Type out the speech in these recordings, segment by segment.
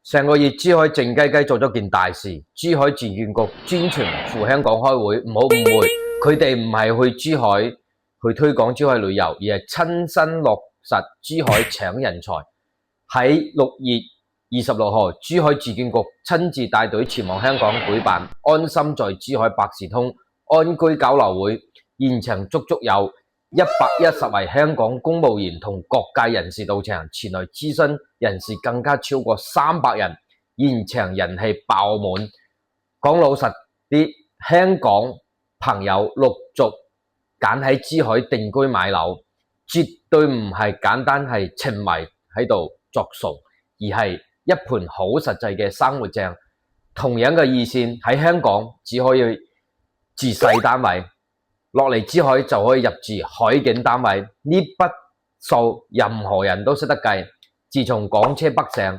上個月珠海靜雞雞做咗件大事，珠海住建局專程赴香港開會，唔好誤會，佢哋唔係去珠海去推廣珠海旅遊，而係親身落實珠海搶人才。喺6月26號，珠海住建局親自帶隊前往香港舉辦安心在珠海百事通安居交流會，現場足足有110位香港公務員同各界人士到場，前來諮詢人士更加超過300人，現場人氣爆滿。講老實啲，香港朋友陸續揀喺珠海定居買樓，絕對唔係簡單係情迷喺度作數，而係一盤好實際嘅生活帳。同樣嘅二線喺香港只可以住細單位，落嚟珠海就可以入住海景單位，呢筆數任何人都識得計。自從港車北上、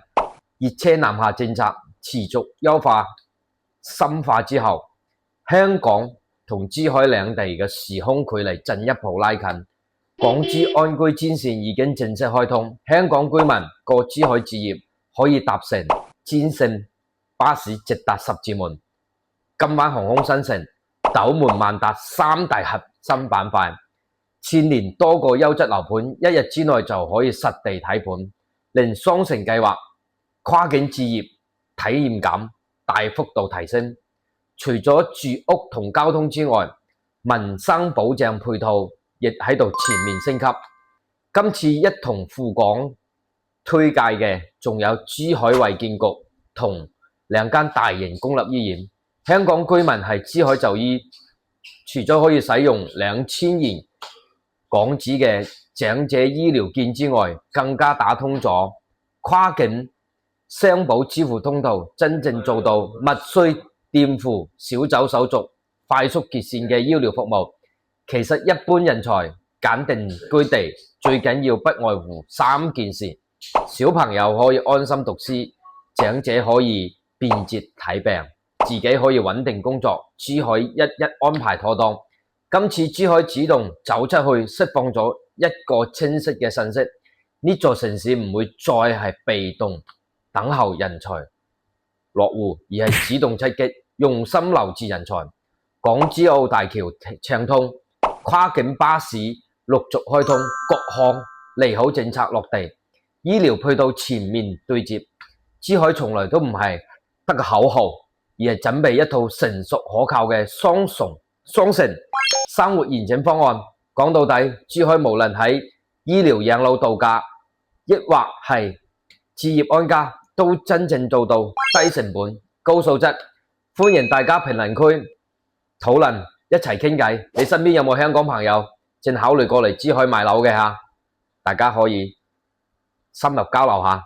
熱車南下政策持續優化深化之後，香港同珠海兩地嘅時空距離進一步拉近。港珠安居專線已經正式開通，香港居民過珠海置業可以搭乘專線巴士直達十字門、金灣航空新城、斗門萬達3大核心板塊，串連多個優質樓盤，一日之內就可以實地睇盤，令雙城計劃跨境置業體驗感大幅度提升。除咗住屋同交通之外，民生保障配套亦喺度全面升級。今次一同赴港推介嘅仲有珠海衛健局同2間大型公立醫院。香港居民喺珠海就醫，除咗可以使用2000元港紙嘅長者醫療券之外，更加打通咗跨境雙保支付通道，真正做到勿需墊付少走手續、快速結算嘅醫療服務。其實一般人才揀定居地，最緊要不外乎3件事：小朋友可以安心讀書，長者可以便捷睇病，自己可以穩定工作。珠海一一安排妥當。今次珠海主動走出去，釋放咗一個清晰嘅信息：呢座城市唔會再係被動等候人才落戶，而係主動出擊，用心留住人才。港珠澳大橋暢通，跨境巴士陸續開通，各項利好政策落地，醫療配套全面對接。珠海從來都唔係得個口號，而係準備一套成熟可靠嘅雙城生活延展方案。講到底，珠海無論喺醫療養老度假，抑或係置業安家，都真正做到低成本、高素質。歡迎大家評論區討論，一齊傾偈。你身邊有冇香港朋友正考慮過嚟珠海買樓嘅？大家可以深入交流下。